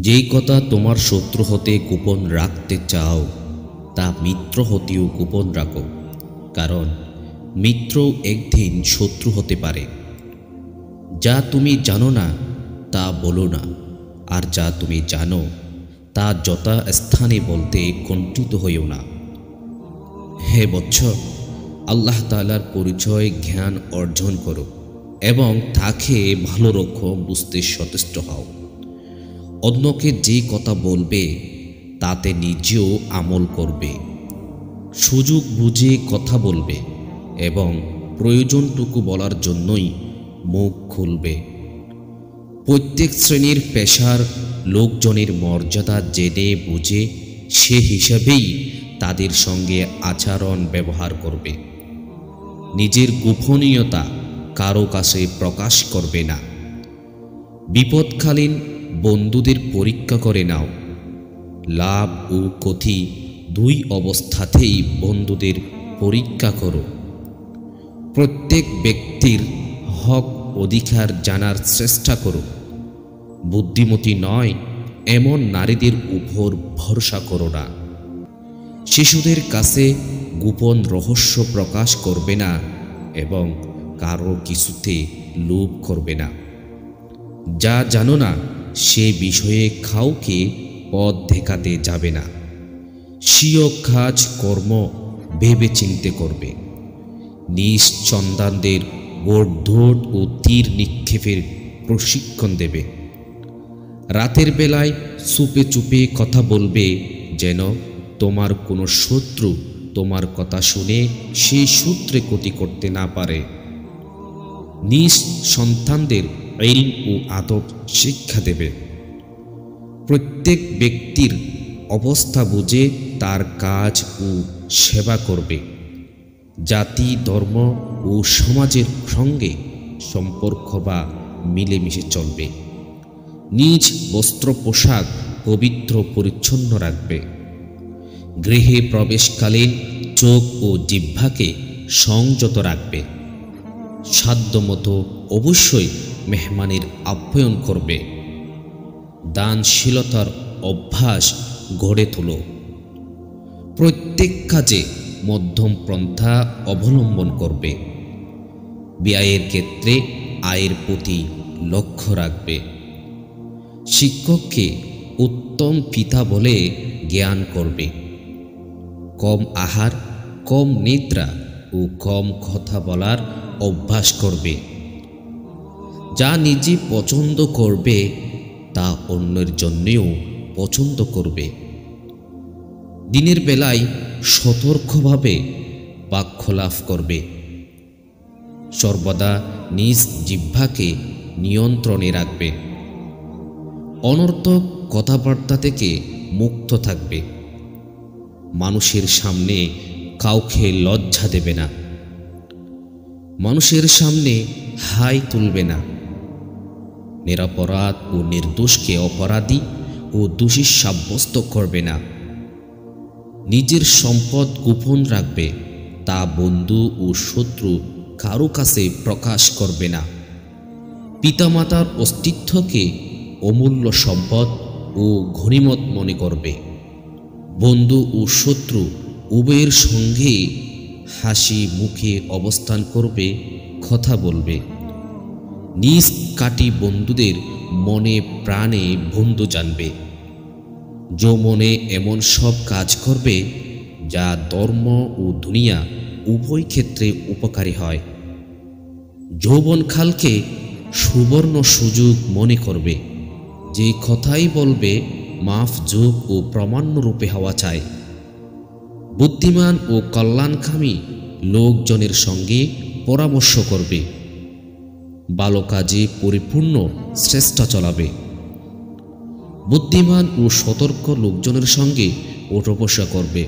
যেই কথা তোমার শত্রু হতে গোপন রাখতে চাও তা মিত্র হতেও গোপন রাখো, কারণ মিত্রও একদিন শত্রু হতে পারে। যা তুমি জানো না তা বলো না, আর যা তুমি জানো তা যথাস্থানে বলতে কুণ্ঠিত হইও না। হে বৎস, আল্লাহ তাআলার পরিচয় জ্ঞান অর্জন করো এবং তাকে ভালো রকম বুঝতে সচেষ্ট হও। অন্যকে যে কথা বলবে তাতে নিজেও আমল করবে, সুযোগ বুঝে কথা বলবে এবং প্রয়োজনটুকু বলার জন্যই মুখ খুলবে। প্রত্যেক শ্রেণীর পেশার লোকজনের মর্যাদা জেনে বুঝে সে হিসাবেই তাদের সঙ্গে আচরণ ব্যবহার করবে। নিজের গোপনীয়তা কারো কাছে প্রকাশ করবে না। বিপদকালীন বন্ধুদের পরীক্ষা করে নাও। লাভ ও ক্ষতি দুই অবস্থাতেই বন্ধুদের পরীক্ষা করো। প্রত্যেক ব্যক্তির হক অধিকার জানার চেষ্টা করো। বুদ্ধিমতী নয় এমন নারীদের উপর ভরসা করো না। শিশুদের কাছে গোপন রহস্য প্রকাশ করবে না এবং কারো কিছুতে লোভ করবে না। যা জানো না সে বিষয়ে কাউকে পথ দেখাতে যাবে না। স্বীয় কাজ কর্ম ভেবে চিন্তে করবে। নিজ সন্তানদের গোড়ধোট ও তীর নিক্ষেপের প্রশিক্ষণ দেবে। রাতের বেলায় চুপে চুপে কথা বলবে, যেন তোমার কোনো শত্রু তোমার কথা শুনে সেই সূত্রে ক্ষতি করতে না পারে। নিজ সন্তানদের ইলম ও আদব শিক্ষা দেবে। প্রত্যেক ব্যক্তির অবস্থা বুঝে তার কাজ ও সেবা করবে। জাতি ধর্ম ও সমাজের সঙ্গে সম্পর্ক বা মিলেমিশে চলবে। নিজ বস্ত্র পোশাক পবিত্র পরিচ্ছন্ন রাখবে। গৃহে প্রবেশকালীন চোখ ও জিহ্বাকে সংযত রাখবে। সাধ্যমতো অবশ্যই মেহমানের আপ্যায়ন করবে। দানশীলতার অভ্যাস গড়ে তোলো। প্রত্যেক কাজে মধ্যম পন্থা অবলম্বন করবে। ব্যয়ের ক্ষেত্রে আয়ের প্রতি লক্ষ্য রাখবে। শিক্ষককে উত্তম পিতা বলে জ্ঞান করবে। কম আহার, কম নিদ্রা ও কম কথা বলার অভ্যাস করবে। যা নিজে পছন্দ করবে তা অন্যের জন্যেও পছন্দ করবে। দিনের বেলায় সতর্কভাবে বাক্য লাভ করবে। সর্বদা নিজ জিহ্বাকে নিয়ন্ত্রণে রাখবে। অনর্থক কথাবার্তা থেকে মুক্ত থাকবে। মানুষের সামনে কাউকে লজ্জা দেবে না। মানুষের সামনে হাই তুলবে না। নিরপরাধ ও নির্দোষকে অপরাধী ও দোষী সাব্যস্ত করবে না। নিজের সম্পদ গোপন রাখবে, তা বন্ধু ও শত্রু কারো কাছে প্রকাশ করবে না। পিতামাতার অস্তিত্বকে অমূল্য সম্পদ ও গনিমত মনে করবে। বন্ধু ও শত্রু উভয়ের সঙ্গে হাসি মুখে অবস্থান করবে, কথা বলবে। নিজ কাটি বন্ধুদের মনে প্রাণে বন্ধু জানবে। যৌবনে এমন সব কাজ করবে যা ধর্ম ও দুনিয়া উভয় ক্ষেত্রে উপকারী হয়। যৌবনকালকে সুবর্ণ সুযোগ মনে করবে। যে কথাই বলবে মাফযোগ ও প্রমাণ্যরূপে হওয়া চাই। বুদ্ধিমান ও কল্যাণকামী লোকজনের সঙ্গে পরামর্শ করবে। ভালো কাজে পরিপূর্ণ চেষ্টা চালাবে। বুদ্ধিমান ও সতর্ক লোকজনের সঙ্গে ওঠা করবে।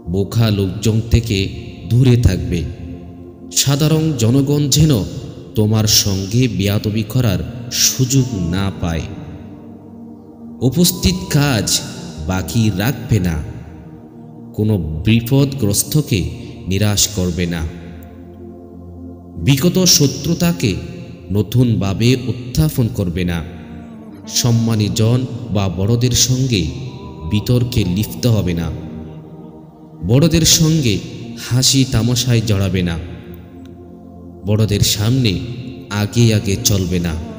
বোকা লোকজন থেকে দূরে থাকবে। সাধারণ জনগণ যেন তোমার সঙ্গে বেয়াদবি করার সুযোগ না পায়। উপস্থিত কাজ বাকি রাখবে না। কোনো বিপদগ্রস্তকে নিরাশ করবে না। বিগত শত্রুতাকে নতুনভাবে উত্থাপন করবে না। সম্মানী জন বা বড়দের সঙ্গে বিতর্কে লিপ্ত হবে না। বড়দের সঙ্গে হাসি তামাশায় জড়াবে না। বড়দের সামনে আগে আগে চলবে না।